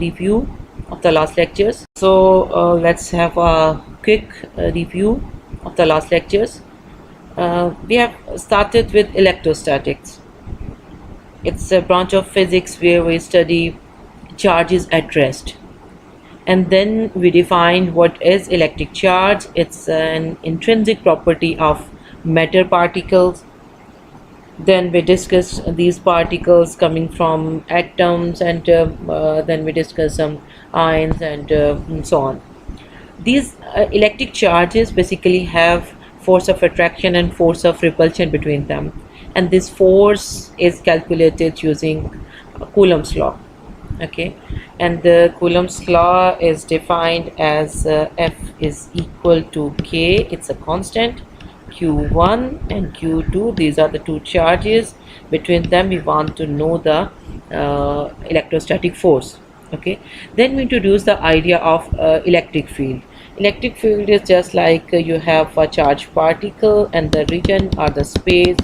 review of the last lectures. So let's have a quick review of the last lectures. We have started with electrostatics. It's a branch of physics where we study charges at rest. And then we defined what is electric charge. It's an intrinsic property of matter particles. Then we discussed these particles coming from atoms, and then we discussed some ions and so on. These electric charges basically have force of attraction and force of repulsion between them, and this force is calculated using Coulomb's law. Okay, and the Coulomb's law is defined as F is equal to K. It's a constant. Q1 and Q2, these are the two charges. Between them we want to know the electrostatic force. Okay, then we introduce the idea of electric field. Electric field is just like you have a charged particle, and the region or the space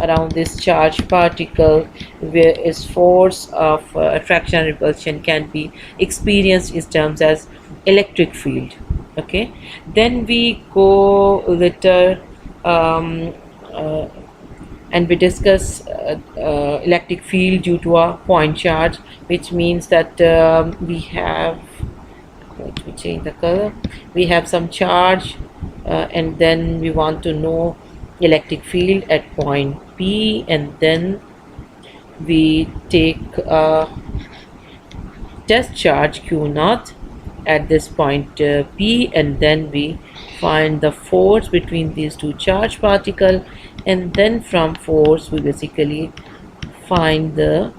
around this charged particle where its force of attraction and repulsion can be experienced in terms as electric field. Okay, then we go later and we discuss electric field due to a point charge, which means that we have, let me change the color, we have some charge and then we want to know electric field at point P, and then we take a test charge Q0 at this point P, and then we find the force between these two charged particles, and then from force we basically find the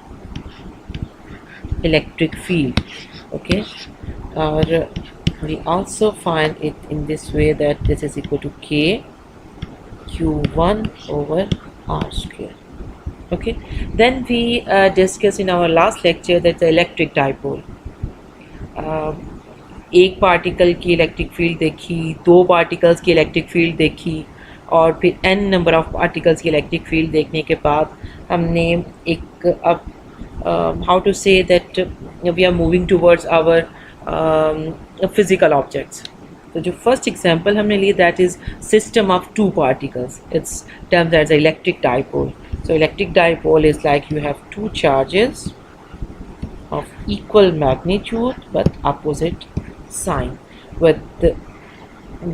electric field. Okay, or we also find it in this way, that this is equal to K Q1 over R square. Okay, then we discussed in our last lecture that the electric dipole, एक particle की electric field देखी, दो particles की electric field देखी, और फिर n number of particles की electric field देखने के बाद हमने एक अब how to say that we are moving towards our physical objects. तो जो फर्स्ट एग्जांपल हमने ली, that is system of two particles. It's terms as electric dipole. So electric dipole is like you have two charges of equal magnitude but opposite sign,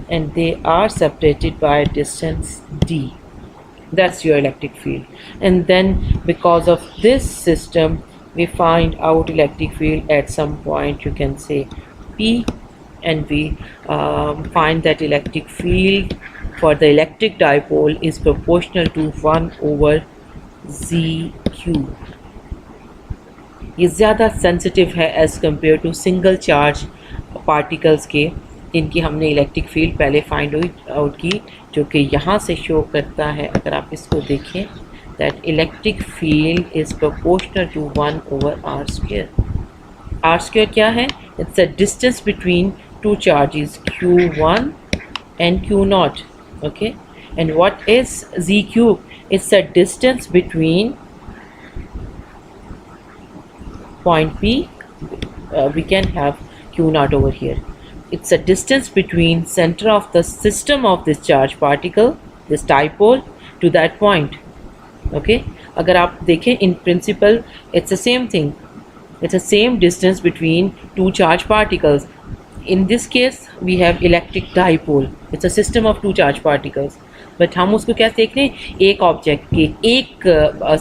and they are separated by a distance d. That's your electric field. And then because of this system we find out electric field at some point, you can say P, and we find that electric field for the electric dipole is proportional to 1 over ZQ. ये ज़्यादा sensitive है as compare to single charge particles के, जिनकी हमने electric field पहले find out की, जो कि यहाँ से शो करता है. अगर आप इसको देखें, that electric field is proportional to 1 over R square. R square क्या है? It's a distance between two charges Q1 and Q0. Okay, and what is Z cube? It's a distance between point P, we can have Q0 over here. It's a distance between center of the system of this charge particle, this dipole, to that point. Okay, अगर आप देखें, in principle it's the same thing. It's the same distance between two charged particles. In this case we have electric dipole. It's a system of two charged particles. But हम उसको क्या देख रहे हैं? एक ऑब्जेक्ट के, एक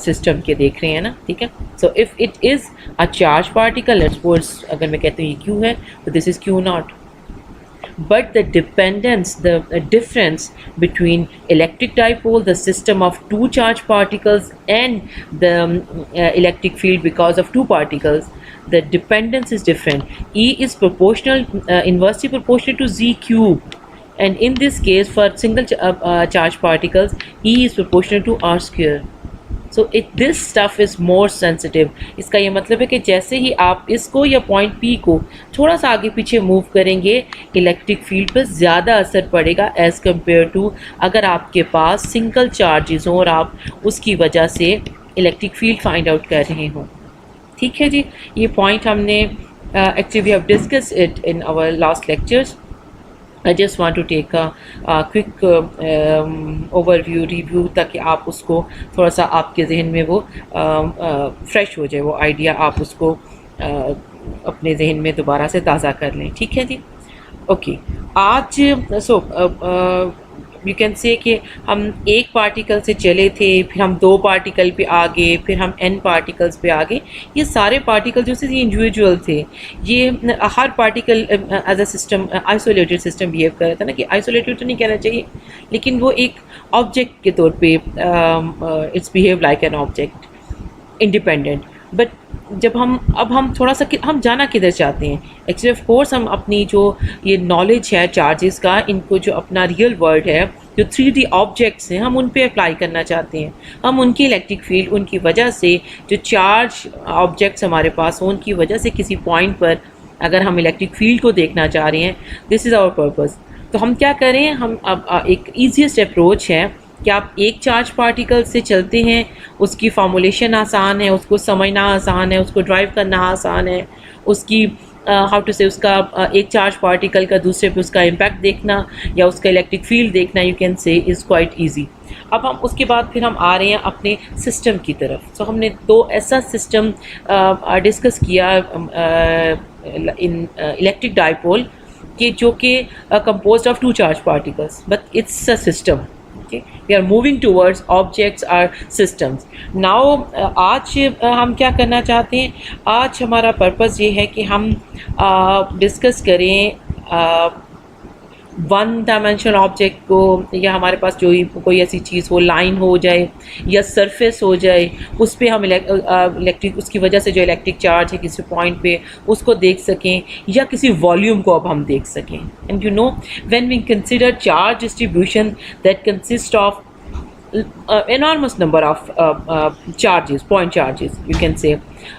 सिस्टम के देख रहे हैं ना. ठीक है. So if it is a charge particle, let's suppose अगर मैं कहती हूँ ये Q है, तो this is Q0. But the dependence, the difference between electric dipole, the system of two charged particles, and the electric field because of two particles, the dependence is different. E is proportional, inversely proportional to Z cube. And in this case, for single charge particles, E is proportional to R square. So this stuff is more sensitive. इसका ये मतलब है कि जैसे ही आप इसको या point P को थोड़ा सा आगे पीछे मूव करेंगे, इलेक्ट्रिक फील्ड पर ज़्यादा असर पड़ेगा एज़ कम्पेयर टू अगर आपके पास सिंगल चार्जेस हों और आप उसकी वजह से इलेक्ट्रिक फील्ड फाइंड आउट कर रहे हों. ठीक है जी, ये पॉइंट हमने Actually, we have discussed it in our last lectures. I just want to take a quick overview review, ताकि आप उसको थोड़ा सा आपके जहन में वो फ्रेश हो जाए, वो आइडिया आप उसको अपने जहन में दोबारा से ताज़ा कर लें. ठीक है जी. ओके. आज यू कैन से कि हम एक पार्टिकल से चले थे, फिर हम दो पार्टिकल पे आ गए, फिर हम n पार्टिकल्स पे आ गए. ये सारे पार्टिकल जो थे ये इंडिविजुअल थे. ये हर particle as a system, isolated system behave कर रहा था ना, कि आइसोलेटेड तो नहीं कहना चाहिए, लेकिन वो एक ऑब्जेक्ट के तौर पे it's behave like an object, independent. But जब हम थोड़ा सा हम जाना किधर चाहते हैं. एक्चुअली ऑफ कोर्स हम अपनी जो ये नॉलेज है चार्जेस का, इनको जो अपना रियल वर्ल्ड है, जो 3D ऑब्जेक्ट्स हैं, हम उन पे अप्लाई करना चाहते हैं. हम उनकी इलेक्ट्रिक फील्ड, उनकी वजह से जो चार्ज ऑब्जेक्ट्स हमारे पास हों, उनकी वजह से किसी पॉइंट पर अगर हम इलेक्ट्रिक फील्ड को देखना चाह रहे हैं, दिस इज़ आवर पर्पस. तो हम क्या करें, हम अब एक ईजीएस्ट अप्रोच है कि आप एक चार्ज पार्टिकल से चलते हैं, उसकी फॉर्मुलेशन आसान है, उसको समझना आसान है, उसको ड्राइव करना आसान है, उसकी हाउ टू से उसका एक चार्ज पार्टिकल का दूसरे पे उसका इम्पैक्ट देखना या उसका इलेक्ट्रिक फील्ड देखना, यू कैन से इज़ क्वाइट इजी. अब हम उसके बाद फिर हम आ रहे हैं अपने सिस्टम की तरफ. सो हमने दो ऐसा सिस्टम डिस्कस किया इन इलेक्ट्रिक डाइपोल, कि जो कि composed of two charge particles, but it's a system. We are moving towards objects or systems. Now आज हम क्या करना चाहते हैं, आज हमारा पर्पस ये है कि हम डिस्कस करें वन डायमेंशनल ऑब्जेक्ट को, या हमारे पास जो कोई ऐसी चीज़ हो, लाइन हो जाए या सरफेस हो जाए, उस पर हम इलेक्ट्रिक, उसकी वजह से जो इलेक्ट्रिक चार्ज है किसी पॉइंट पे, उसको देख सकें, या किसी वॉल्यूम को अब हम देख सकें. And you know, when we consider charge distribution that consist of enormous number of charges, point charges, you can say.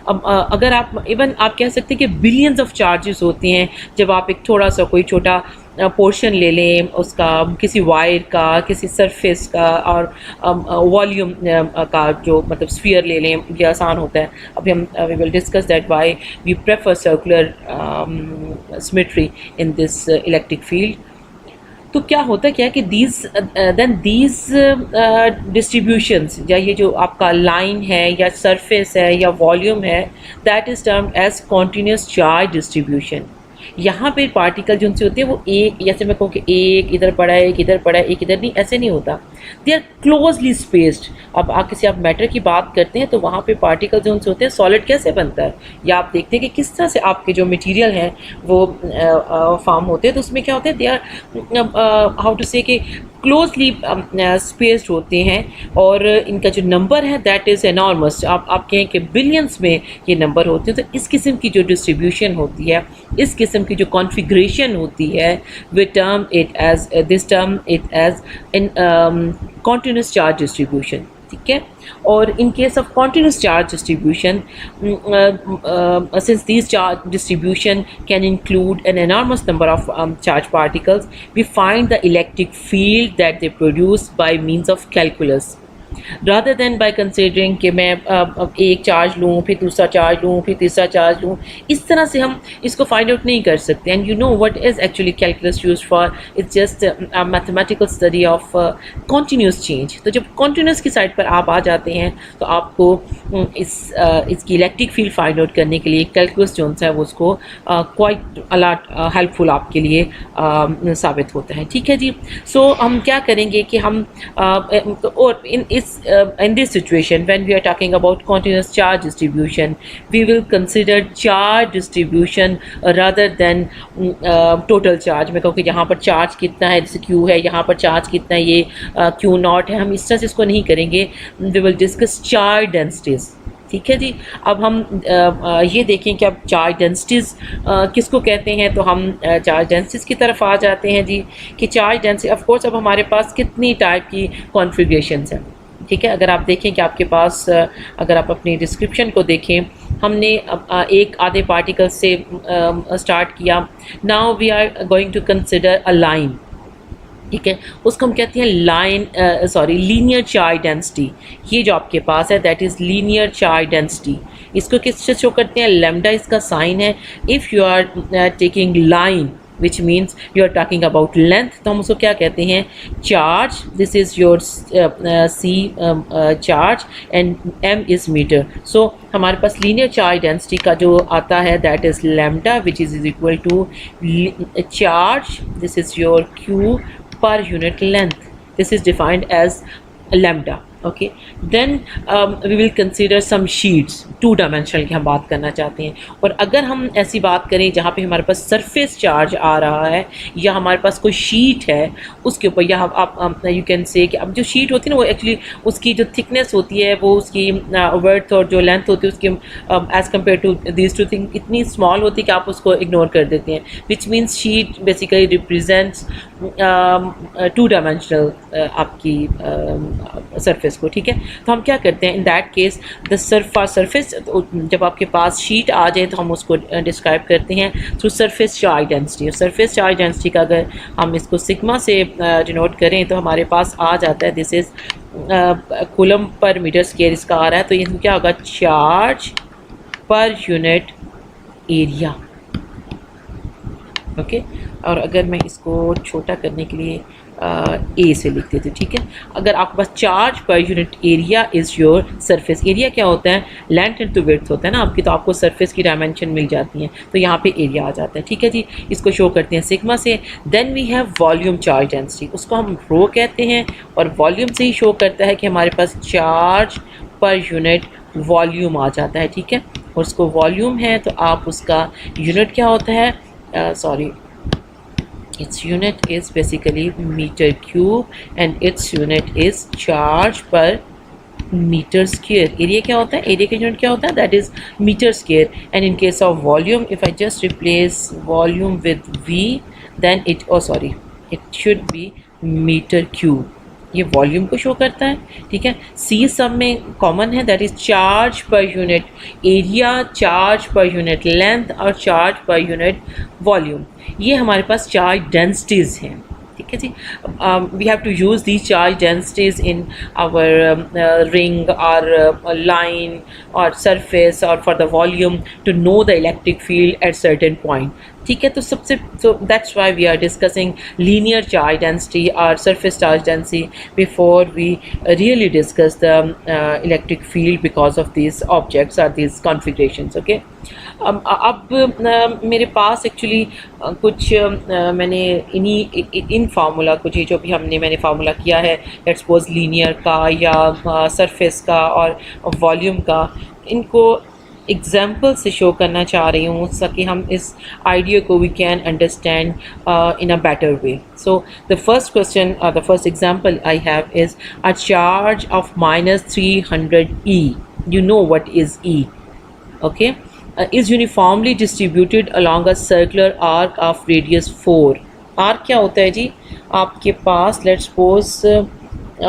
अब अगर आप इवन आप कह सकते हैं कि बिलियंस ऑफ चार्जेस होते हैं जब आप एक थोड़ा सा कोई छोटा पोर्शन ले लें उसका, किसी वायर का, किसी सरफेस का, और वॉल्यूम का जो मतलब स्फीयर ले लें, ये आसान होता है. अभी हम we will discuss that why we prefer circular symmetry in this electric field. तो क्या होता क्या है कि दीज डिस्ट्रीब्यूशंस, या ये जो आपका लाइन है या सरफेस है या वॉल्यूम है, that is termed as continuous charge distribution. यहाँ पे पार्टिकल जो उनसे होते हैं वो एक, जैसे मैं कहूँ कि एक इधर पड़ा है, एक इधर पड़ा है, एक इधर नहीं, ऐसे नहीं होता. They are closely spaced. अब आप मैटर की बात करते हैं तो वहाँ पे पार्टिकल जो उनसे होते हैं, सॉलिड कैसे बनता है, या आप देखते हैं कि किस तरह से आपके जो मटेरियल हैं वो फॉर्म होते हैं. तो उसमें क्या होता है, दे आर हाउ टू से कि क्लोजली स्पेस्ड होते हैं, और इनका जो नंबर है दैट इज़ एनॉर्मस. आप कहें कि बिलियंस में ये नंबर होते हैं. तो इस किस्म की जो डिस्ट्रीब्यूशन होती है, इस किस्म की जो कॉन्फ़िगरेशन होती है, we term it as in continuous charge distribution. ठीक है. और in case of continuous charge distribution, since these charge distribution can include an enormous number of charge particles, we find the electric field that they produce by means of calculus, rather than by considering कि मैं अब एक charge लूँ, फिर दूसरा charge लूँ, फिर तीसरा चार्ज लूँ. इस तरह से हम इसको फाइंड आउट नहीं कर सकते. And you know what is actually calculus used for, it's just mathematical study of continuous change. तो जब कॉन्टीन्यूस की साइड पर आप आ जाते हैं तो आपको इसकी इलेक्ट्रिक फील्ड फाइंड आउट करने के लिए कैलकुलस जो है वो उसको क्वाइट अलॉट हेल्पफुल आपके लिए साबित होता है. ठीक है जी. सो हम क्या करेंगे कि हम और in this situation, when we are talking about continuous charge distribution, we will consider charge distribution rather than total charge. मैं कहूँ कि यहाँ पर चार्ज कितना है, जैसे Q है, यहाँ पर चार्ज कितना है, ये Q नॉट है, हम इस तरह से इसको नहीं करेंगे. we will discuss charge densities. ठीक है जी. अब हम ये देखें कि अब चार्ज डेंसिटीज़ किसको कहते हैं. तो हम चार्ज डेंसिटीज़ की तरफ आ जाते हैं जी, कि चार्ज डेंसिटी ऑफ कोर्स अब हमारे पास कितनी टाइप की कॉन्फ़िगरेशंस हैं. ठीक है. अगर आप देखें कि आपके पास, अगर आप अपनी डिस्क्रिप्शन को देखें, हमने एक आधे पार्टिकल से स्टार्ट किया. Now we are going to consider a line. ठीक है, उसको हम कहते हैं लीनियर चार्ज डेंसिटी। ये जो आपके पास है that is linear charge density. इसको किससे शो करते हैं? लैम्डा इसका साइन है। If you are taking line which means you are talking about length, तो हम उसको क्या कहते हैं? Charge. This is your C charge and M is meter. So हमारे पास लीनियर चार्ज डेंसिटी का जो आता है that is lambda which is equal to charge, this is your Q per unit length. This is defined as lambda. Okay, then we will consider some sheets, 2 dimensional की हम बात करना चाहते हैं। और अगर हम ऐसी बात करें जहाँ पे हमारे पास सरफेस चार्ज आ रहा है या हमारे पास कोई शीट है उसके ऊपर, या आप यू कैन से कि अब जो शीट होती है ना वो एक्चुअली उसकी जो थिकनेस होती है वो उसकी वर्थ और जो लेंथ होती है उसकी as compare to these two thing इतनी स्मॉल होती है कि आप उसको इग्नोर कर देते हैं, which means sheet basically represents 2 dimensional आपकी सरफेस को। ठीक है, तो हम क्या करते हैं in that case the surface, जब आपके पास शीट आ जाए तो हम उसको डिस्क्राइब करते हैं थ्रू सरफेस चार्ज डेंसिटी। और सरफेस चार्ज डेंसिटी का अगर हम इसको सिग्मा से डिनोट करें तो हमारे पास आ जाता है this is coulomb per metre square इसका आ रहा है। तो ये क्या होगा? Charge per unit area. Okay, और अगर मैं इसको छोटा करने के लिए ए से लिख देती हूँ। ठीक है, अगर आपके पास charge per unit area is your surface area, क्या होता है? लेंथ इनटू विड्थ होता है ना आपकी, तो आपको सरफेस की डायमेंशन मिल जाती हैं, तो यहाँ पे एरिया आ जाता है। ठीक है जी, इसको शो करते हैं सिग्मा से। Then we have volume charge density, उसको हम रो कहते हैं, और वॉल्यूम से ही शो करता है कि हमारे पास चार्ज पर यूनिट वॉल्यूम आ जाता है। ठीक है, और उसको वॉल्यूम है तो आप उसका यूनिट क्या होता है? Its unit is basically meter cube and its unit is charge per meter square. Area क्या होता है? Area का unit क्या होता है? That is meter square. And in case of volume, if I just replace volume with V, then it should be meter cube. ये volume को show करता है। ठीक है, सी सब में कॉमन है that is charge per unit area, charge per unit length और चार्ज पर यूनिट वॉल्यूम। ये हमारे पास चार्ज डेंसिटीज़ हैं। ठीक है जी, we have to use these charge densities in our ring और लाइन और सरफेस और for the volume to know the electric field at certain point. ठीक है, तो that's why we are discussing linear charge density और surface charge density before we really discuss the electric field because of this objects और this configurations. Okay, अब मेरे पास actually कुछ मैंने इन formula कुछ जो भी मैंने फार्मूला किया है लेट्स सपोज लीनियर का या सरफेस का और वॉल्यूम का, इनको एग्जाम्पल से शो करना चाह रही हूँ ताकि हम इस आइडिया को we can understand in a better way. So the first question the first example I have is a charge of -300 E. You know what is E? Okay, is uniformly distributed along a circular arc of radius 4. Arc क्या होता है जी? आपके पास let's suppose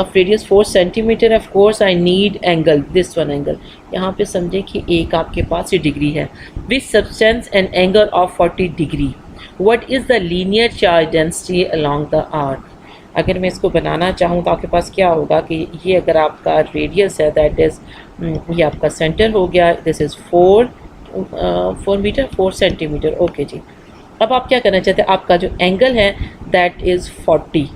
of radius 4 centimeter. Of course I need angle, this one angle. यहाँ पे समझे कि एक आपके पास ये डिग्री है, which subtends an angle of 40 degree. What is the linear charge density along the arc? अगर मैं इसको बनाना चाहूँ तो आपके पास क्या होगा कि ये अगर आपका रेडियस है दैट इज़ ये आपका सेंटर हो गया, this is 4 meter 4 centimeter. Okay जी, अब आप क्या करना चाहते हैं? आपका जो एंगल है दैट इज़ 40,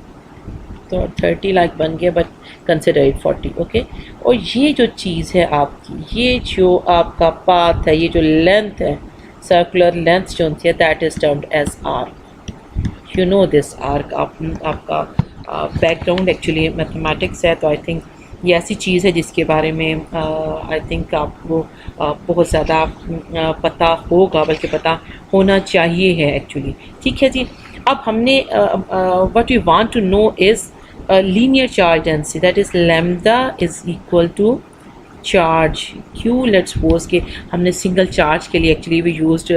तो 30 लाइक बन गया बट कंसिडर इट 40। ओके, और ये जो चीज़ है आपकी, ये जो आपका पाथ है, ये जो लेंथ है, सर्कुलर लेंथ जो होती है that is termed as arc. You know this arc, आपका बैकग्राउंड एक्चुअली मैथमेटिक्स है, तो आई थिंक ये ऐसी चीज़ है जिसके बारे में आई थिंक आपको बहुत ज़्यादा पता होगा, बल्कि पता होना चाहिए है एक्चुअली। ठीक है जी, अब हमने what we want to know is linear charge density, that is lambda is equal to charge q. let's suppose कि हमने सिंगल चार्ज के लिए actually we used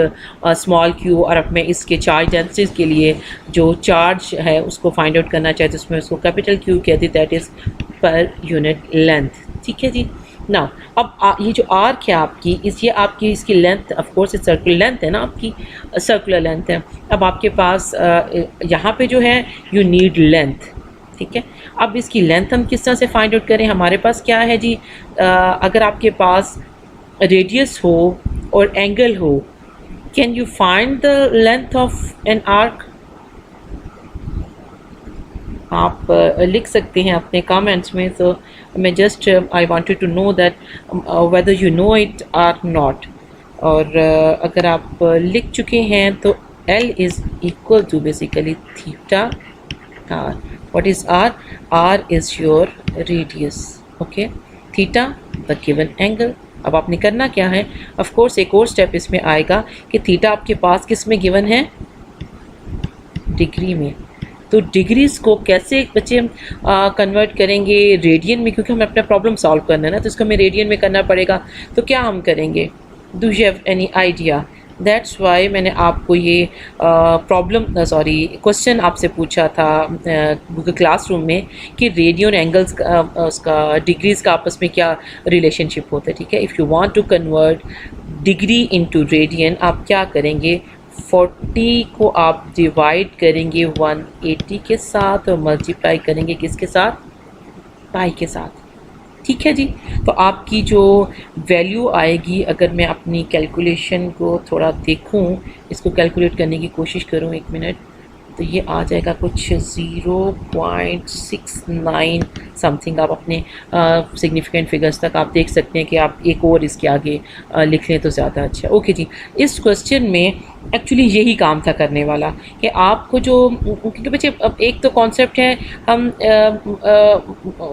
small q, और अब मैं इसके चार्ज डेंसिटीज़ के लिए जो चार्ज है उसको फाइंड आउट करना चाहते उसमें उसको कैपिटल Q कहती, दैट इज़ पर यूनिट लेंथ। ठीक है जी, ना अब ये जो आर्क है आपकी ये आपकी इसकी length of course circular length है ना, आपकी सर्कुलर लेंथ है। अब आपके पास यहाँ पे जो है यू नीड लेंथ, ठीक है। अब इसकी लेंथ हम किस तरह से फाइंड आउट करें? हमारे पास क्या है जी, अगर आपके पास रेडियस हो और एंगल हो, can you find the length of an arc? आप लिख सकते हैं अपने कमेंट्स में। तो मैं just I wanted to know that whether you know it or not. और अगर आप लिख चुके हैं तो L is equal to basically theta R. What is R? R is your radius. Okay. Theta the given angle. अब आपने करना क्या है? ऑफ कोर्स एक और स्टेप इसमें आएगा कि थीटा आपके पास किस में गिवन है? डिग्री में। तो डिग्रीज को कैसे बच्चे हम कन्वर्ट करेंगे रेडियन में, क्योंकि हमें अपना प्रॉब्लम सॉल्व करना है ना, तो इसको हमें रेडियन में करना पड़ेगा। तो क्या हम करेंगे? Do you have any idea? That's why मैंने आपको ये क्वेश्चन आपसे पूछा था गूगल क्लासरूम में कि रेडियन एंगल्स उसका डिग्रीज़ का आपस में क्या रिलेशनशिप होता है, ठीक है। If you want to convert degree into radian, आप क्या करेंगे? 40 को आप डिवाइड करेंगे 180 के साथ और मल्टीप्लाई करेंगे किसके साथ? पाई के साथ, ठीक है जी। तो आपकी जो वैल्यू आएगी, अगर मैं अपनी कैलकुलेशन को थोड़ा देखूं, इसको कैलकुलेट करने की कोशिश करूं, एक मिनट, तो ये आ जाएगा कुछ 0.69 समथिंग। आप अपने सिग्निफिकेंट फिगर्स तक आप देख सकते हैं कि आप एक और इसके आगे लिख लें तो ज़्यादा अच्छा। ओके जी, इस क्वेश्चन में एक्चुअली यही काम था करने वाला कि आपको जो, क्योंकि बच्चे अब एक तो कॉन्सेप्ट है, हम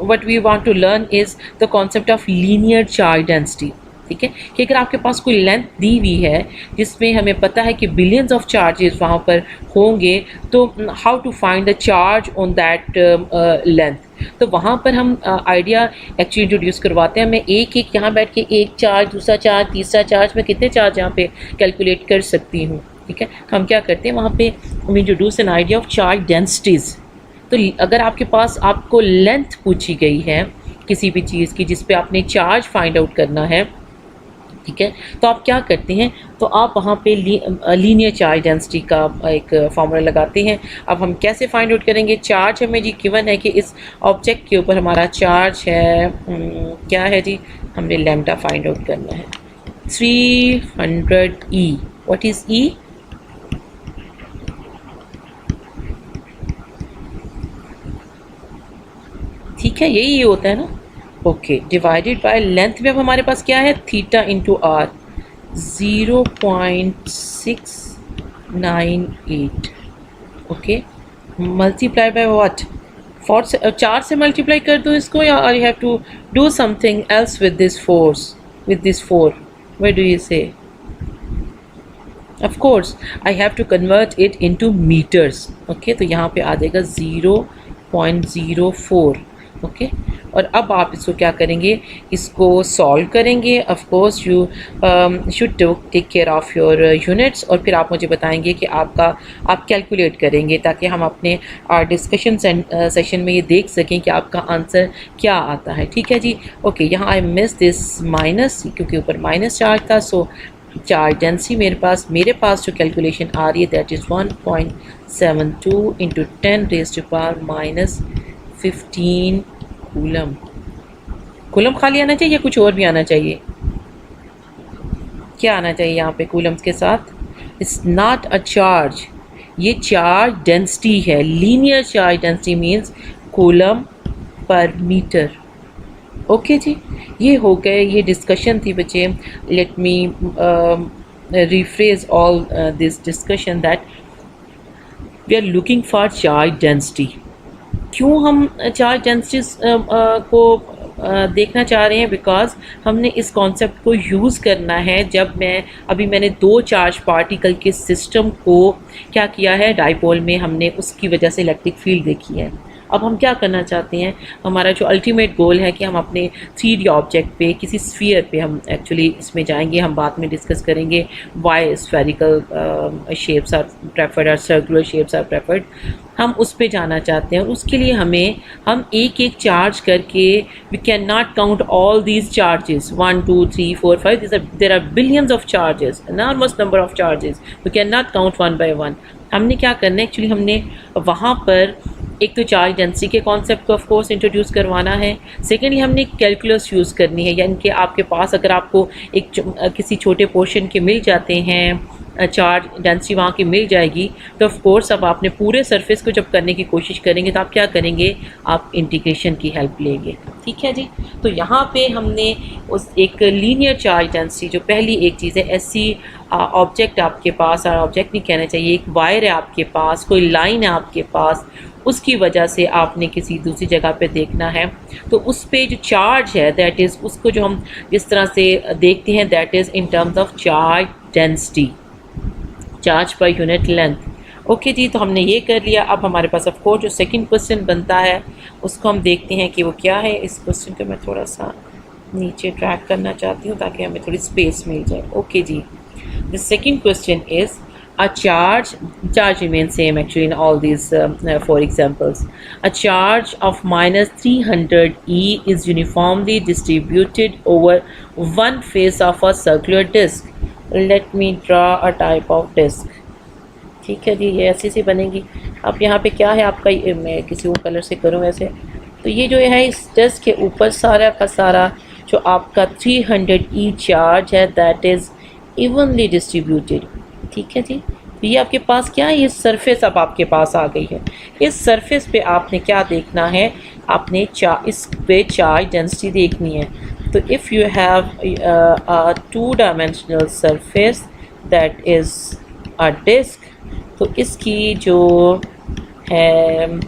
what we want to learn is the concept of linear charge density, ठीक है। कि अगर आपके पास कोई लेंथ दी हुई है जिसमें हमें पता है कि बिलियंस ऑफ चार्जेस वहाँ पर होंगे, तो how to find the charge on that length. तो वहाँ पर हम आइडिया एक्चुअली इंट्रोड्यूस करवाते हैं। मैं एक यहाँ बैठ के एक चार्ज, दूसरा चार्ज, तीसरा चार्ज, मैं कितने चार्ज यहाँ पे कैलकुलेट कर सकती हूँ, ठीक है। हम क्या करते हैं वहाँ पे, हम introduce an idea of charge densities. तो अगर आपके पास आपको लेंथ पूछी गई है किसी भी चीज़ की जिस पे आपने चार्ज फाइंड आउट करना है, ठीक है, तो आप क्या करते हैं? तो आप वहाँ पे लीनियर चार्ज डेंसिटी का एक फार्मूला लगाते हैं। अब हम कैसे फाइंड आउट करेंगे? चार्ज हमें जी गिवन है कि इस ऑब्जेक्ट के ऊपर हमारा चार्ज है क्या है जी, हमने लैम्डा फाइंड आउट करना है 300 E। What is E? ठीक है, यही होता है ना। ओके, डिवाइडेड बाय लेंथ में अब हमारे पास क्या है? Theta into R 0.698। Okay, multiply by what? 4 से मल्टीप्लाई कर दो इसको, या I have to do something else with this force, with this 4? What do you say? Of course I have to convert it into meters. Okay, तो यहाँ पे आ जाएगा 0.04। Okay, और अब आप इसको क्या करेंगे? इसको सॉल्व करेंगे। Of course you should take care of your units, और फिर आप मुझे बताएंगे कि आप कैलकुलेट करेंगे ताकि हम अपने डिस्कशन सेशन में ये देख सकें कि आपका आंसर क्या आता है, ठीक है जी। ओके, यहाँ आई मिस दिस माइनस क्योंकि ऊपर माइनस चार्ज था। सो चार्ज डेंसिटी मेरे पास जो कैलकुलेशन आ रही है that is 1.72 into 10⁻⁻15 coulomb. Coulomb खाली आना चाहिए या कुछ और भी आना चाहिए? क्या आना चाहिए यहाँ पे कूलम्स के साथ? इट्स नॉट अ चार्ज, ये चार्ज डेंसिटी है। Linear charge density means coulomb per meter. Okay जी, ये हो गए, ये डिस्कशन थी बच्चे। Let me rephrase all this discussion that we are looking for charge density। क्यों हम चार्ज डेंसिटी को देखना चाह रहे हैं? बिकॉज हमने इस कॉन्सेप्ट को यूज़ करना है जब मैंने दो चार्ज पार्टिकल के सिस्टम को क्या किया है, डाइपोल में हमने उसकी वजह से इलेक्ट्रिक फील्ड देखी है। अब हम क्या करना चाहते हैं, हमारा जो अल्टीमेट गोल है कि हम अपने 3D ऑब्जेक्ट पे, किसी स्फीयर पे हम एक्चुअली इसमें जाएंगे, हम बाद में डिस्कस करेंगे why spherical shapes are preferred और सर्कुलर शेप्स आर प्रेफर्ड। हम उस पे जाना चाहते हैं और उसके लिए हम एक एक चार्ज करके, we can not count all these charges 1 2 3 4 5, there are billions of charges, enormous number of charges, we can not count one by one. हमने क्या करना है एक्चुअली, हमने वहाँ पर एक तो चार्ज डेंसिटी के कॉन्सेप्ट को ऑफ कोर्स इंट्रोड्यूस करवाना है। सेकेंडली हमने कैलकुलस यूज़ करनी है, यानी कि आपके पास अगर आपको किसी छोटे पोर्शन के मिल जाते हैं, चार्ज डेंसिटी वहाँ की मिल जाएगी, तो ऑफ कोर्स अब आपने पूरे सरफेस को जब करने की कोशिश करेंगे तो आप क्या करेंगे, आप इंटीग्रेशन की हेल्प लेंगे। ठीक है जी। तो यहाँ पे हमने उस एक लीनियर चार्ज डेंसिटी, जो पहली एक चीज़ है, ऐसी ऑब्जेक्ट आपके पास, और ऑब्जेक्ट नहीं कहना चाहिए, एक वायर है आपके पास, कोई लाइन है आपके पास, उसकी वजह से आपने किसी दूसरी जगह पे देखना है, तो उस पे जो चार्ज है दैट इज़, उसको जो हम जिस तरह से देखते हैं that is in terms of charge density, charge per unit length. Okay जी, तो हमने ये कर लिया। अब हमारे पास ऑफ कोर्स जो सेकंड क्वेश्चन बनता है उसको हम देखते हैं कि वो क्या है। इस क्वेश्चन को मैं थोड़ा सा नीचे ट्रैक करना चाहती हूँ ताकि हमें थोड़ी स्पेस मिल जाए। ओके जी, the second question is a charge remains same actually in all these 4 examples. A charge of minus 300 E is uniformly distributed over one face of a circular disc. Let me draw a type of disc. ठीक है जी, ये ऐसी सी बनेगी। अब यहाँ पे क्या है आपका, मैं किसी और कलर से करूँ वैसे, तो ये जो है इस डिस्क के ऊपर सारा का सारा जो आपका 300 E चार्ज है दैट इज़ इवनली डिस्ट्रीब्यूटेड। ठीक है जी। तो ये आपके पास क्या है, ये सरफेस अब आपके पास आ गई है। इस सरफेस पे आपने क्या देखना है, आपने इस पे चार्ज डेंसिटी देखनी है। तो if you have a 2 dimensional surface that is a disc, तो इसकी जो है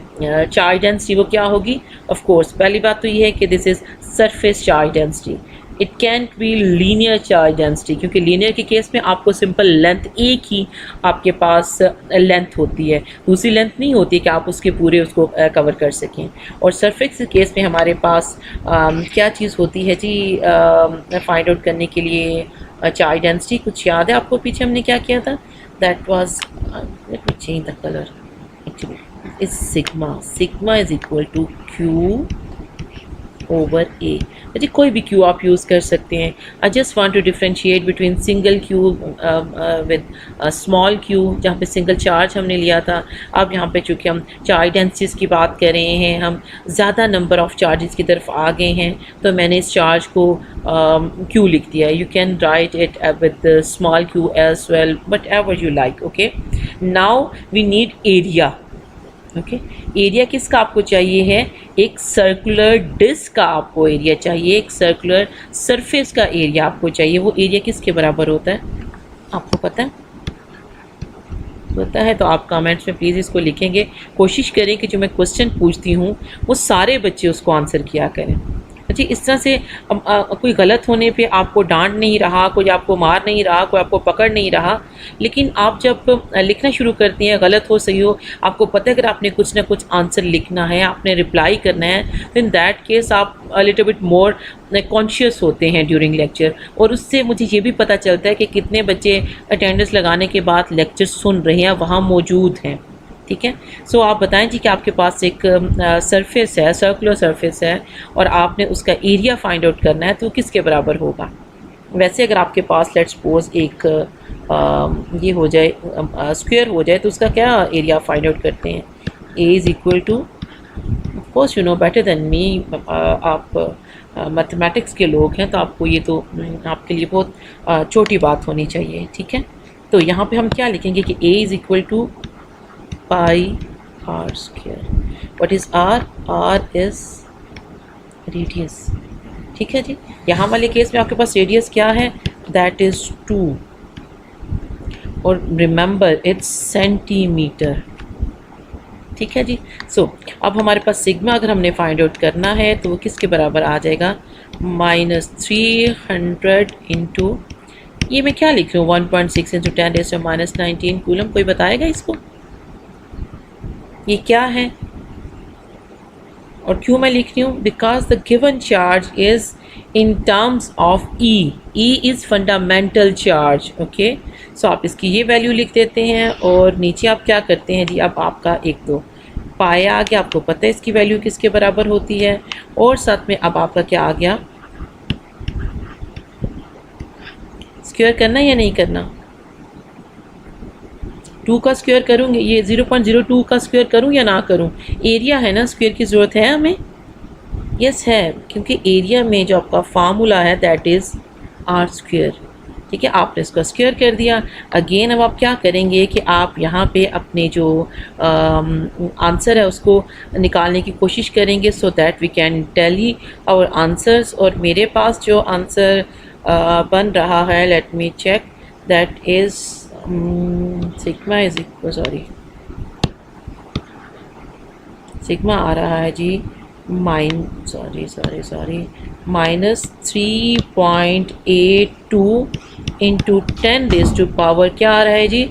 चार्ज डेंसिटी वो क्या होगी। ऑफ कोर्स पहली बात तो ये है कि this is surface charge density. It can be linear charge density, क्योंकि लीनियर के केस में आपको सिंपल लेंथ एक ही आपके पास लेंथ होती है, दूसरी लेंथ नहीं होती कि आप उसके पूरे उसको कवर कर सकें। और सरफेस के केस में हमारे पास क्या चीज़ होती है जी, फाइंड आउट करने के लिए चार्ज डेंसिटी, कुछ याद है आपको पीछे हमने क्या किया था, that was, let me change the color, actually is sigma is equal to Q over A. जी कोई भी क्यू आप यूज़ कर सकते हैं। I just want to differentiate between single Q with small Q, जहाँ पे सिंगल चार्ज हमने लिया था। अब यहाँ पे चूँकि हम चार्ज डेंसिटीज़ की बात कर रहे हैं, हम ज़्यादा नंबर ऑफ़ चार्जेस की तरफ आ गए हैं, तो मैंने इस चार्ज को क्यू लिख दिया है। You can write it with small Q as well, but ever you like. Okay, now we need area. Okay, area किसका आपको चाहिए है, एक सर्कुलर डिस्क का आपको एरिया चाहिए, एक सर्कुलर सरफेस का एरिया आपको चाहिए। वो एरिया किसके बराबर होता है आपको पता है तो आप कमेंट्स में प्लीज़ इसको लिखेंगे। कोशिश करें कि जो मैं क्वेश्चन पूछती हूँ वो सारे बच्चे उसको आंसर किया करें। जी, इस तरह से कोई गलत होने पे आपको डांट नहीं रहा, कोई आपको मार नहीं रहा, कोई आपको पकड़ नहीं रहा, लेकिन आप जब लिखना शुरू करती हैं, गलत हो सही हो, आपको पता है अगर आपने कुछ ना कुछ आंसर लिखना है, आपने रिप्लाई करना है, तो इन दैट केस आप लिटिल बिट मोर कॉन्शियस होते हैं ड्यूरिंग लेक्चर। और उससे मुझे ये भी पता चलता है कि कितने बच्चे अटेंडेंस लगाने के बाद लेक्चर सुन रहे हैं, वहाँ मौजूद हैं। ठीक है, सो आप बताएं जी कि आपके पास एक सरफेस है, सर्कुलर सरफेस है, और आपने उसका एरिया फाइंड आउट करना है, तो किसके बराबर होगा। वैसे अगर आपके पास लेट्स सपोज एक ये हो जाए, स्क्वायर हो जाए, तो उसका क्या एरिया फाइंड आउट करते हैं। A is equal to, of course you know better than me, आप मैथमेटिक्स के लोग हैं, तो आपको ये तो आपके लिए बहुत छोटी बात होनी चाहिए। ठीक है, तो यहाँ पे हम क्या लिखेंगे कि A is equal to pi are square. What is R, R is radius. ठीक है जी, यहाँ वाले केस में आपके पास रेडियस क्या है, दैट इज़ 2, और रिमेंबर इट्स सेंटीमीटर। ठीक है जी, सो अब हमारे पास सिग्मा अगर हमने फाइंड आउट करना है तो वो किसके बराबर आ जाएगा, -300 इंटू, ये मैं क्या लिख रही हूँ, 1.6 इंटू 10⁻⁻19 कूलम। कोई बताएगा इसको ये क्या है। और क्यों मैं लिख रही हूँ? Because the given charge is in terms of E is fundamental charge. Okay, so आप इसकी ये वैल्यू लिख देते हैं और नीचे आप क्या करते हैं जी, अब आपका एक तो पाया आ गया, आपको पता है इसकी वैल्यू किसके बराबर होती है, और साथ में अब आपका क्या आ गया, स्क्वायर करना है या नहीं करना? 2 का स्क्वायर करूँगी, ये 0.02 का स्क्वायर करूँ या ना करूँ? एरिया है ना, स्क्वायर की ज़रूरत है हमें? यस है, क्योंकि एरिया में जो आपका फार्मूला है दैट इज़ आर स्क्वायर। ठीक है, आपने इसका स्क्वायर कर दिया। अगेन अब आप क्या करेंगे कि आप यहाँ पे अपने जो आंसर है उसको निकालने की कोशिश करेंगे so that we can tally our answers. और मेरे पास जो आंसर बन रहा है, let me check, that is sigma is equal, sigma आ रहा है जी -3.82 इंटू 10⁻⁴ क्या आ रहा है जी,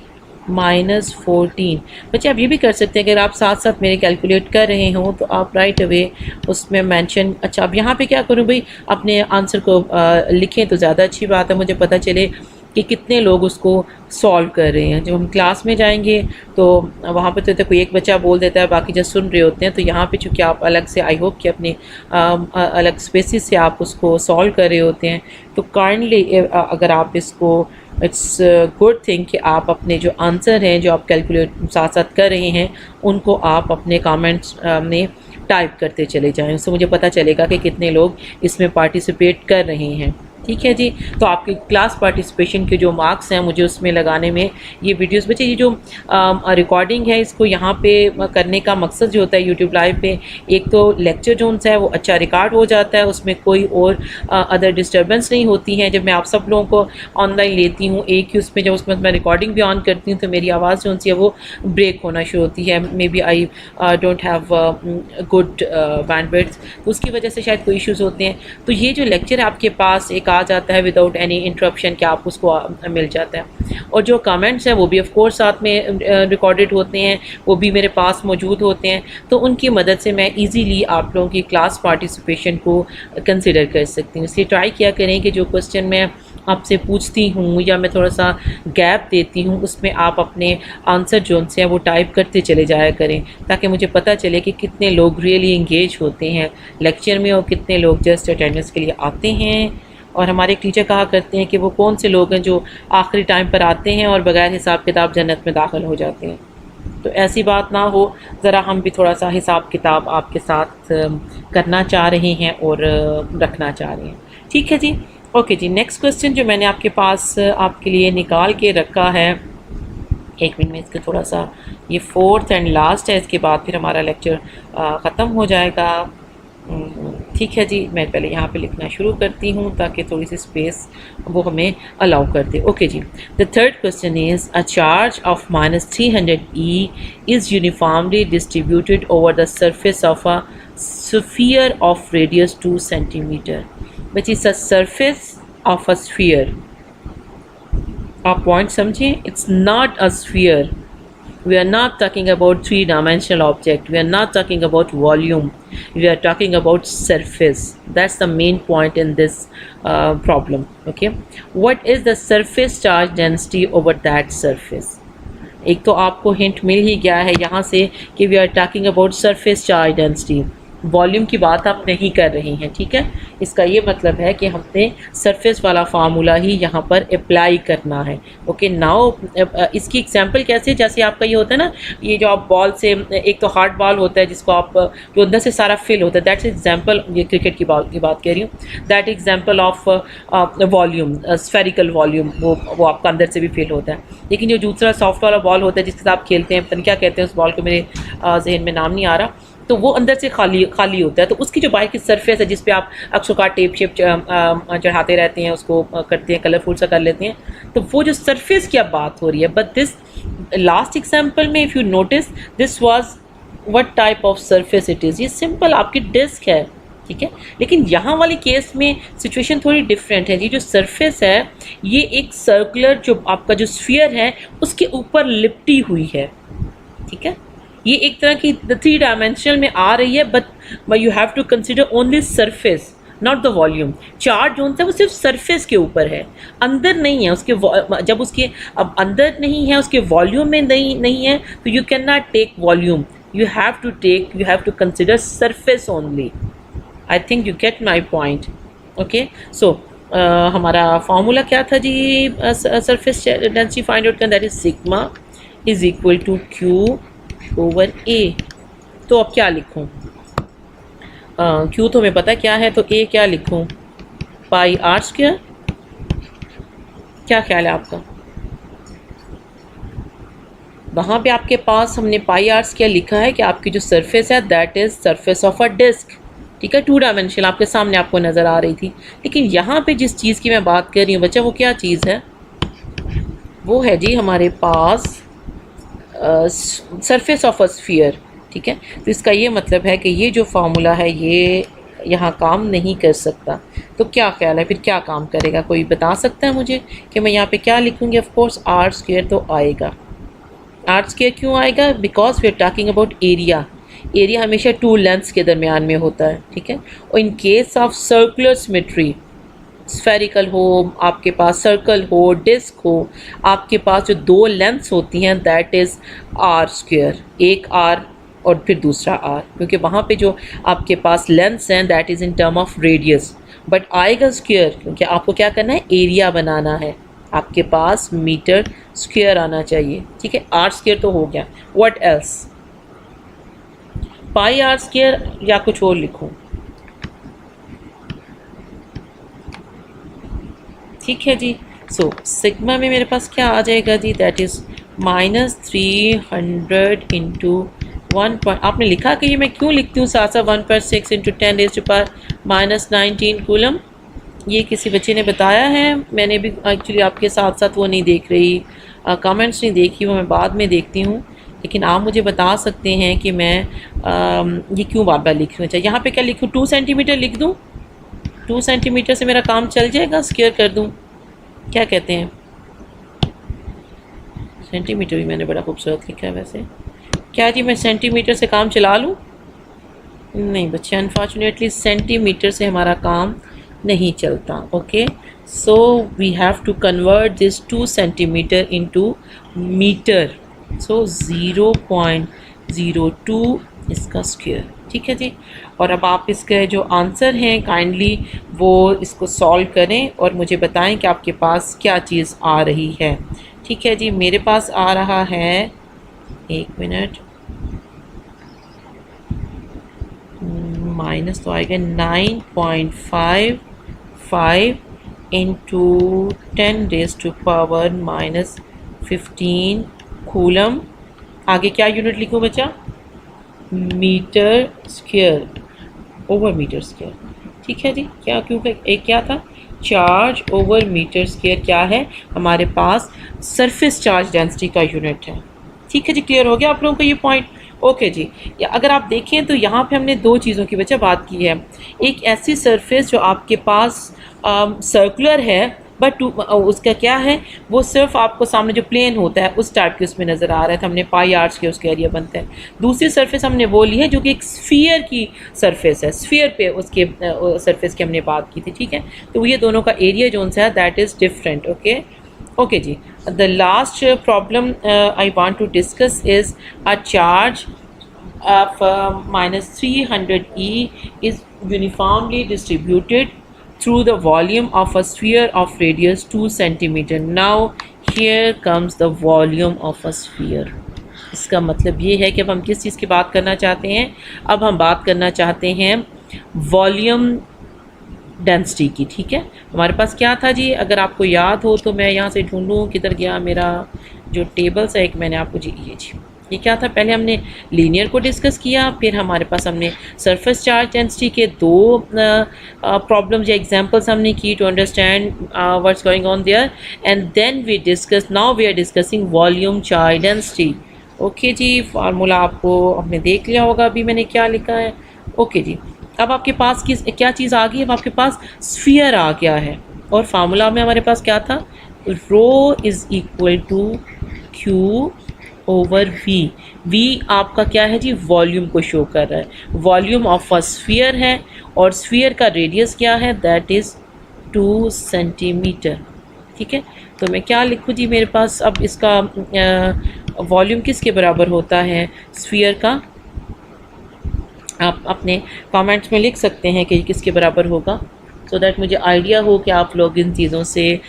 -14। बच्चे आप ये भी कर सकते हैं, अगर आप साथ साथ मेरे कैलकुलेट कर रहे हों तो आप राइट अवे उसमें मेंशन, अच्छा अब यहाँ पे क्या करूँ भाई, अपने आंसर को लिखें तो ज़्यादा अच्छी बात है, मुझे पता चले कि कितने लोग उसको सॉल्व कर रहे हैं। जब हम क्लास में जाएंगे तो वहाँ पे तो कोई एक बच्चा बोल देता है, बाकी जब सुन रहे होते हैं, तो यहाँ पे चूँकि आप अलग से, आई होप कि अपने अलग स्पेसिस से आप उसको सॉल्व कर रहे होते हैं, तो काइंडली अगर आप इसको, इट्स गुड थिंग कि आप अपने जो आंसर हैं जो आप कैलकुलेट साथ साथ कर रहे हैं उनको आप अपने कमेंट्स में टाइप करते चले जाएं, उससे मुझे पता चलेगा कि कितने लोग इसमें पार्टिसिपेट कर रहे हैं। ठीक है जी, तो आपके क्लास पार्टिसिपेशन के जो मार्क्स हैं मुझे उसमें लगाने में ये वीडियोस, बच्चे ये जो रिकॉर्डिंग है इसको यहाँ पे करने का मकसद जो होता है यूट्यूब लाइव पे, एक तो लेक्चर जो है वो अच्छा रिकॉर्ड हो जाता है, उसमें कोई और अदर डिस्टर्बेंस नहीं होती है। जब मैं आप सब लोगों को ऑनलाइन लेती हूँ एक ही उसमें, जब उसमें मैं रिकॉर्डिंग भी ऑन करती हूँ तो मेरी आवाज़ जो है वो ब्रेक होना शुरू होती है, may be I don't have good bandwidth, तो उसकी वजह से शायद कोई इश्यूज़ होते हैं। तो ये जो लेक्चर आपके पास एक आ जाता है विदाउट एनी इंटरप्शन, क्या आप उसको मिल जाता है, और जो कमेंट्स हैं वो भी ऑफ कोर्स साथ में रिकॉर्डेड होते हैं, वो भी मेरे पास मौजूद होते हैं, तो उनकी मदद से मैं इजीली आप लोगों की क्लास पार्टिसिपेशन को कंसिडर कर सकती हूँ। इसलिए ट्राई किया करें कि जो क्वेश्चन मैं आपसे पूछती हूँ या मैं थोड़ा सा गैप देती हूँ उसमें आप अपने आंसर जो से हैं वो टाइप करते चले जाया करें, ताकि मुझे पता चले कि कितने लोग रियली इंगेज होते हैं लेक्चर में और कितने लोग जस्ट अटेंडेंस के लिए आते हैं। और हमारे टीचर कहा करते हैं कि वो कौन से लोग हैं जो आखिरी टाइम पर आते हैं और बगैर हिसाब किताब जन्नत में दाखिल हो जाते हैं। तो ऐसी बात ना हो, ज़रा हम भी थोड़ा सा हिसाब किताब आपके साथ करना चाह रहे हैं और रखना चाह रहे हैं। ठीक है जी, ओके जी। नेक्स्ट क्वेश्चन जो मैंने आपके पास आपके लिए निकाल के रखा है, एक मिनट में इसका थोड़ा सा, ये 4th एंड लास्ट है, इसके बाद फिर हमारा लेक्चर ख़त्म हो जाएगा। ठीक है जी, मैं पहले यहाँ पे लिखना शुरू करती हूँ ताकि थोड़ी सी स्पेस वो हमें अलाउ कर दे। ओके जी, the third question is a charge of -300 E is uniformly distributed over the surface of a sphere of radius 2 centimeter, which is a surface of a sphere। आप पॉइंट समझिए, it's not a sphere, we are not talking about 3-dimensional object, we are not talking about volume, we are talking about surface. That's the main point in this problem. Okay, what is the surface charge density over that surface? एक तो आपको hint मिल ही गया है यहाँ से कि we are talking about surface charge density, volume की बात आप नहीं कर रही हैं। ठीक है, इसका ये मतलब है कि हमने सरफेस वाला फार्मूला ही यहाँ पर अप्लाई करना है। ओके, नाउ इसकी एग्जांपल कैसे, जैसे आपका ये होता है ना, ये जो आप बॉल से, एक तो हार्ड बॉल होता है जिसको आप, जो अंदर से सारा फिल होता है, दैट्स एग्जांपल, ये क्रिकेट की बॉल की बात कह रही हूँ, that example of volume, spherical volume, वो आपका अंदर से भी फिल होता है। लेकिन जो दूसरा सॉफ्ट वाला बॉल होता है जिसके साथ आप खेलते हैं, पता नहीं क्या कहते हैं उस बॉल को, मेरे जहन में नाम नहीं आ रहा, तो वो अंदर से खाली होता है, तो उसकी जो बाहर की सरफेस है जिस पे आप अक्सर का टेप शेप चढ़ाते रहते हैं, उसको करते हैं, कलरफुल सा कर लेते हैं, तो वो जो सरफेस की अब बात हो रही है। बट दिस लास्ट एग्जांपल में if you notice, this was what type of surface it is, ये सिंपल आपकी डिस्क है। ठीक है, लेकिन यहाँ वाले केस में सिचुएशन थोड़ी डिफरेंट है। ये जो सरफेस है ये एक सर्कुलर, जो आपका जो स्फीयर है उसके ऊपर लिपटी हुई है। ठीक है, ये एक तरह की 3 डायमेंशनल में आ रही है, but you have to consider only surface, not the volume. Charge जो है वो सिर्फ सरफेस के ऊपर है, अंदर नहीं है उसके। जब उसके अब अंदर नहीं है, उसके वॉल्यूम में नहीं है, तो you can not take volume, you have to consider surface only. I think you get my point. Okay, so हमारा फॉर्मूला क्या था जी सरफेस डेंसिटी फाइंड आउट करना, that is sigma is equal to Q over A. तो अब क्या लिखूँ? Q तो हमें पता क्या है, तो ए क्या लिखूँ? पाई आर स्क्वायर। क्या ख्याल है आपका? वहाँ पे आपके पास हमने पाई आर स्क्वायर लिखा है कि आपकी जो सरफेस है that is surface of a disc, ठीक है, 2 डायमेंशनल आपके सामने आपको नज़र आ रही थी। लेकिन यहाँ पे जिस चीज़ की मैं बात कर रही हूँ बच्चा, वो क्या चीज़ है? वो है जी हमारे पास सरफेस ऑफ अ स्फीयर, ठीक है। तो इसका ये मतलब है कि ये जो फार्मूला है ये यहाँ काम नहीं कर सकता। तो क्या ख्याल है फिर क्या काम करेगा? कोई बता सकता है मुझे कि मैं यहाँ पे क्या लिखूँगी? ऑफ कोर्स आर स्क्वायर तो आएगा। आर स्क्वायर क्यों आएगा? Because we are talking about area. Area हमेशा 2 लेंथ्स के दरमियान में होता है, ठीक है। और इन case of circular symmetry, spherical हो, आपके पास सर्कल हो, डिस्क हो, आपके पास जो 2 लेंथ्स होती हैं दैट इज़ आर स्क्वायर, एक आर और फिर दूसरा आर, क्योंकि वहाँ पे जो आपके पास लेंथ्स हैं that is in term of radius, but आएगा स्क्वायर क्योंकि आपको क्या करना है? एरिया बनाना है। आपके पास मीटर स्क्वायर आना चाहिए, ठीक है। आर स्क्वायर तो हो गया, what else? Pi are square या कुछ और लिखूँ? ठीक है जी। सो सिग्मा में मेरे पास क्या आ जाएगा जी? दैट इज़ -300 इंटू 1 आपने लिखा कि ये मैं क्यों लिखती हूँ साथ साथ 1.6 इंटू 10⁻⁻19 कूलम। ये किसी बच्चे ने बताया है, मैंने भी एक्चुअली आपके साथ साथ वो नहीं देख रही, कमेंट्स नहीं देखी, वो मैं बाद में देखती हूँ। लेकिन आप मुझे बता सकते हैं कि मैं ये क्यों बार बार लिख रही हूँ। अच्छा, यहाँ पे क्या लिखूँ? 2 सेंटीमीटर लिख दूँ? 2 सेंटीमीटर से मेरा काम चल जाएगा? स्क्वायर कर दूँ? क्या कहते हैं? सेंटीमीटर भी मैंने बड़ा खूबसूरत लिखा है वैसे। क्या जी मैं सेंटीमीटर से काम चला लूँ? नहीं बच्चे, अनफॉर्चुनेटली सेंटीमीटर से हमारा काम नहीं चलता। Okay, so we have to convert this 2 centimeter into meter. So 0.02 इसका स्क्वायर, ठीक है जी। और अब आप इसके जो आंसर हैं काइंडली वो इसको सॉल्व करें और मुझे बताएं कि आपके पास क्या चीज़ आ रही है। ठीक है जी, मेरे पास आ रहा है, एक मिनट, माइनस तो आएगा 9.55 इंटू 10⁻⁻15 कूलम। आगे क्या यूनिट लिखूँ बच्चा? Metre square over metre square, ठीक है जी। क्या क्यों एक क्या था? चार्ज ओवर मीटर स्क्वायर क्या है? हमारे पास सरफेस चार्ज डेंसिटी का यूनिट है। ठीक है जी, क्लियर हो गया आप लोगों को ये पॉइंट? ओके जी। या अगर आप देखें तो यहाँ पे हमने 2 चीज़ों की वजह बात की है। एक ऐसी सरफेस जो आपके पास सर्कुलर है बट उसका क्या है, वो सिर्फ आपको सामने जो प्लेन होता है उस टाइप के उसमें नज़र आ रहा है, तो हमने पाई आर्स के उसके एरिया बनता है। दूसरी सरफेस हमने वो ली है जो कि एक स्फीयर की सरफेस है, स्फीयर पे उसके सरफेस की हमने बात की थी, ठीक है। तो ये दोनों का एरिया जो सा है that is different. Okay okay जी। The last problem I want to discuss is a charge of -300 E is uniformly distributed through the volume of a sphere of radius 2 centimeter. Now here comes the volume of a sphere. इसका मतलब ये है कि अब हम किस चीज़ की बात करना चाहते हैं? अब हम बात करना चाहते हैं वॉल्यूम डेंसिटी की, ठीक है। हमारे पास क्या था जी, अगर आपको याद हो तो मैं यहाँ से ढूंढूँ किधर गया मेरा जो टेबल्स है, एक मैंने आपको जी ये क्या था, पहले हमने लीनियर को डिस्कस किया, फिर हमारे पास हमने सरफेस चार्ज डेंसिटी के 2 प्रॉब्लम्स या एग्जांपल्स हमने की to understand what's going on there, and then we discuss, now we are discussing volume charge density. Okay जी, फार्मूला आपको हमने देख लिया होगा अभी मैंने क्या लिखा है। ओके जी, अब आपके पास क्या चीज़ आ गई? अब आपके पास स्फीयर आ गया है और फार्मूला में हमारे पास क्या था? Rho is equal to Q over v. V आपका क्या है जी, वॉल्यूम को शो कर रहा है। वॉल्यूम ऑफ अ स्फीयर है और स्फीयर का रेडियस क्या है, दैट इज़ 2 सेंटीमीटर। ठीक है, तो मैं क्या लिखूँ जी, मेरे पास अब इसका वॉल्यूम किसके बराबर होता है स्फीयर का, आप अपने कमेंट्स में लिख सकते हैं कि किसके बराबर होगा, सो दैट मुझे आइडिया हो कि आप लोग इन चीज़ों से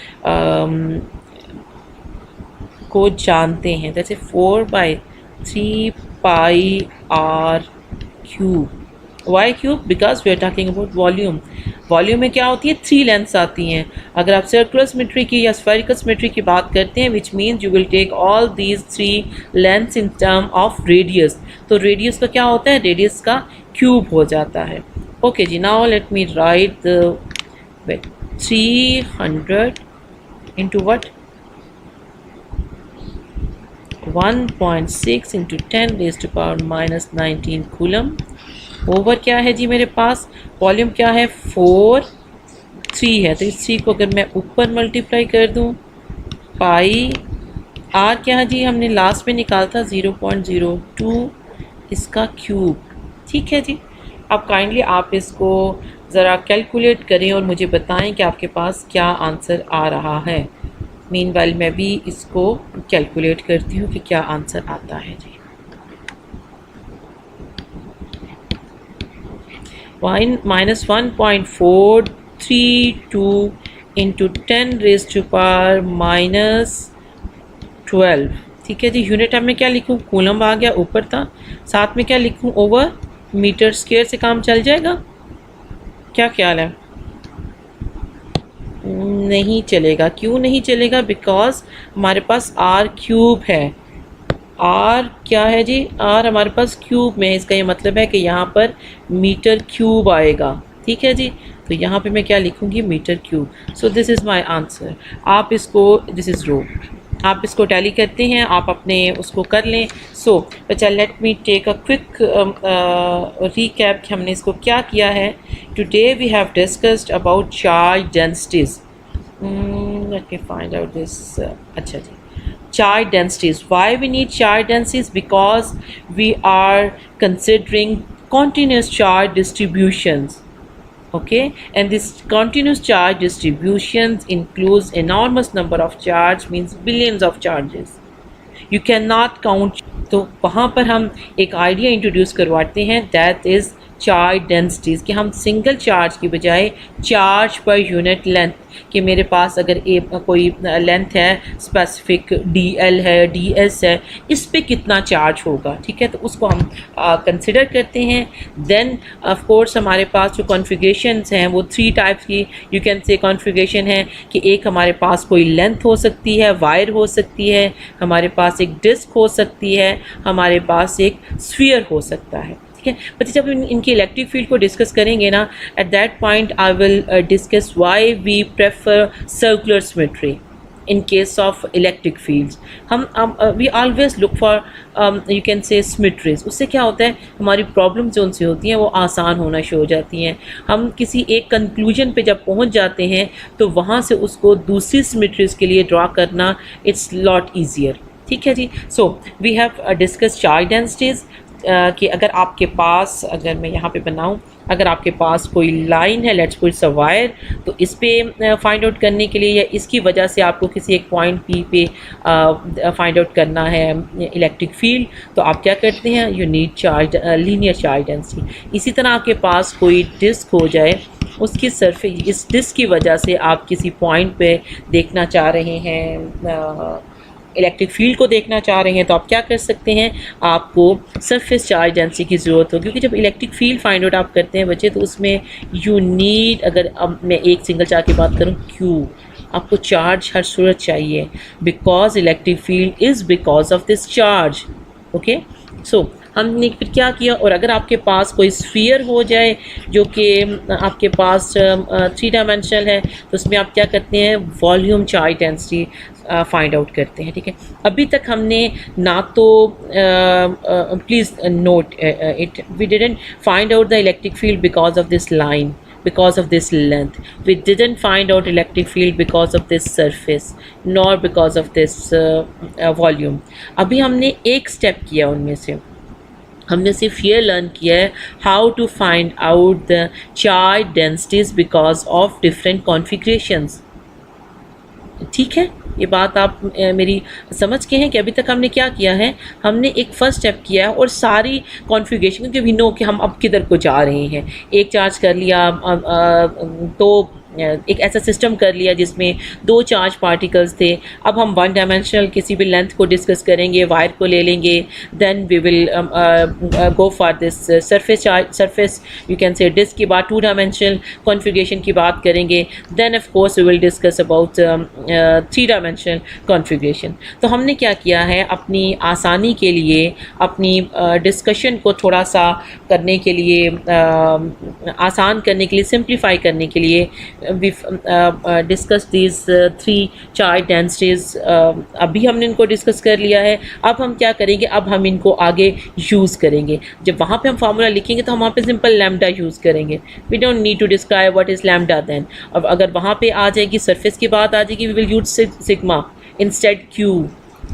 को जानते हैं। जैसे 4/3 pi R cube. Why cube? Because we are talking about volume. Volume में क्या होती है, 3 लेंथ्स आती हैं। अगर आप सर्कुलर सिमेट्री की या स्फेरिकल सिमेट्री की बात करते हैं, which means you will take all these 3 lengths in term of radius. तो रेडियस का क्या होता है, रेडियस का क्यूब हो जाता है। ओके जी, now let me write the 300 into what, 1.6 into 10⁻⁻19 coulomb over क्या है जी मेरे पास, वॉल्यूम क्या है 3 है, तो इस 3 को अगर मैं ऊपर मल्टीप्लाई कर दूं, पाई आर क्या है जी, हमने लास्ट में निकाला था 0.02 इसका क्यूब। ठीक है जी, अब काइंडली आप इसको ज़रा कैलकुलेट करें और मुझे बताएं कि आपके पास क्या आंसर आ रहा है। मीनवाइल मैं भी इसको कैलकुलेट करती हूँ कि क्या आंसर आता है जी। -1.432 इंटू 10⁻⁻12। ठीक है जी, यूनिट अब मैं क्या लिखूँ, कूलम आ गया ऊपर था, साथ में क्या लिखूँ, ओवर मीटर स्क्वायर से काम चल जाएगा, क्या ख्याल है? नहीं चलेगा। क्यों नहीं चलेगा? बिकॉज हमारे पास आर क्यूब है। आर क्या है जी, आर हमारे पास क्यूब में है, इसका ये मतलब है कि यहाँ पर मीटर क्यूब आएगा। ठीक है जी, तो यहाँ पे मैं क्या लिखूँगी, metre cube. So this is my answer. आप इसको, दिस इज़ रो, आप इसको टैली करते हैं, आप अपने उसको कर लें। सो बच्चा, let me take a quick recap कि हमने इसको क्या किया है। Today we have discussed about charge densities. Let me find out this. अच्छा जी, charge densities. Why we need charge densities? Because we are considering continuous charge distributions. Okay, and this continuous charge distributions includes enormous number of charge, means billions of charges. You cannot count. तो वहाँ पर हम एक idea introduce करवाते हैं, that is charge densities, कि हम single charge की बजाय चार्ज पर यूनिट लेंथ, कि मेरे पास अगर कोई लेंथ है स्पेसिफिक, DL है, DS है, इस पे कितना चार्ज होगा। ठीक है, तो उसको हम कंसिडर करते हैं। देन ऑफ कोर्स हमारे पास जो कॉन्फ़िगरेशंस हैं वो 3 टाइप्स की यू कैन से कॉन्फ़िगरेशन है, कि एक हमारे पास कोई लेंथ हो सकती है, वायर हो सकती है, हमारे पास एक डिस्क हो सकती है, हमारे पास एक स्फीयर हो सकता है। ठीक है, बच्चे जब इनकी इलेक्ट्रिक फील्ड को डिस्कस करेंगे ना, at that point I will discuss why we prefer circular symmetry in case of electric fields. हम we always look for you can say symmetries. उससे क्या होता है, हमारी प्रॉब्लम जो उनसे होती हैं वो आसान होना शुरू हो जाती हैं। हम किसी एक कंक्लूजन पे जब पहुंच जाते हैं तो वहाँ से उसको दूसरी सिमेट्रीज के लिए ड्रा करना इट्स लॉट ईजियर। ठीक है जी, so we have discussed charge densities, कि अगर आपके पास, अगर मैं यहाँ पे बनाऊँ, अगर आपके पास कोई लाइन है, लेट्स पुट अ वायर, तो इस पे फाइंड आउट करने के लिए या इसकी वजह से आपको किसी एक पॉइंट P पे फाइंड आउट करना है इलेक्ट्रिक फील्ड, तो आप क्या करते हैं, you need charge, linear charge density. इसी तरह आपके पास कोई डिस्क हो जाए, उसकी सरफेस, इस डिस्क की वजह से आप किसी पॉइंट पे देखना चाह रहे हैं, इलेक्ट्रिक फील्ड को देखना चाह रहे हैं, तो आप क्या कर सकते हैं, आपको सरफेस चार्ज डेंसिटी की ज़रूरत होगी। क्योंकि जब इलेक्ट्रिक फील्ड फाइंड आउट आप करते हैं बच्चे, तो उसमें यू नीड, अगर अब मैं एक सिंगल चार्ज की बात करूँ, क्यू, आपको चार्ज हर सूरत चाहिए, because electric field is because of this charge. Okay, so हमने फिर क्या किया, और अगर आपके पास कोई स्फीयर हो जाए जो कि आपके पास 3 डायमेंशनल है, तो उसमें आप क्या करते हैं, volume charge density find out करते हैं। ठीक है, अभी तक हमने ना तो please note it, we didn't find out the electric field because of this line, because of this length. We didn't find out electric field because of this surface nor because of this volume. अभी हमने एक step किया उनमें से, हमने सिर्फ ये learn किया है how to find out the charge densities because of different configurations. ठीक है, ये बात आप मेरी समझ के हैं कि अभी तक हमने क्या किया है, हमने एक फ़र्स्ट स्टेप किया है और सारी कॉन्फ़िगरेशन, क्योंकि वी नो कि हम अब किधर को जा रहे हैं। एक चार्ज कर लिया तो एक ऐसा सिस्टम कर लिया जिसमें दो चार्ज पार्टिकल्स थे। अब हम वन डायमेंशनल किसी भी लेंथ को डिस्कस करेंगे, वायर को ले लेंगे, then we will go for this surface you can say disc के बाद टू डायमेंशनल कॉन्फ़िगरेशन की बात करेंगे, then of course we will discuss about three dimensional configuration. तो हमने क्या किया है, अपनी आसानी के लिए, अपनी डिस्कशन को थोड़ा सा करने के लिए, आसान करने के लिए, सिंप्लीफाई करने के लिए we've discussed these three charge densities। अभी हमने इनको डिस्कस कर लिया है। अब हम क्या करेंगे, अब हम इनको आगे यूज़ करेंगे। जब वहाँ पे हम फार्मूला लिखेंगे तो हम वहाँ पे सिंपल लैम्डा यूज़ करेंगे। We don't need to describe what is lambda then. अब अगर वहाँ पे आ जाएगी सरफेस की बात आ जाएगी, we will use sigma instead q.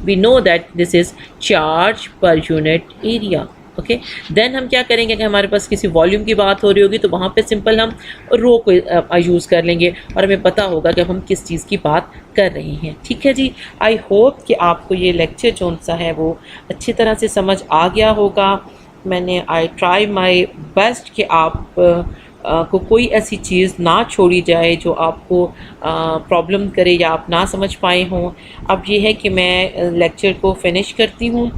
We know that this is charge per unit area. Okay, then हम क्या करेंगे कि हमारे पास किसी वॉल्यूम की बात हो रही होगी तो वहाँ पे सिंपल हम रो को यूज़ कर लेंगे और हमें पता होगा कि हम किस चीज़ की बात कर रहे हैं। ठीक है जी, आई होप कि आपको ये लेक्चर जो सा है वो अच्छी तरह से समझ आ गया होगा। मैंने आई ट्राई माई बेस्ट कि आप को कोई ऐसी चीज़ ना छोड़ी जाए जो आपको प्रॉब्लम करे या आप ना समझ पाए हों। अब ये है कि मैं लेक्चर को फिनिश करती हूँ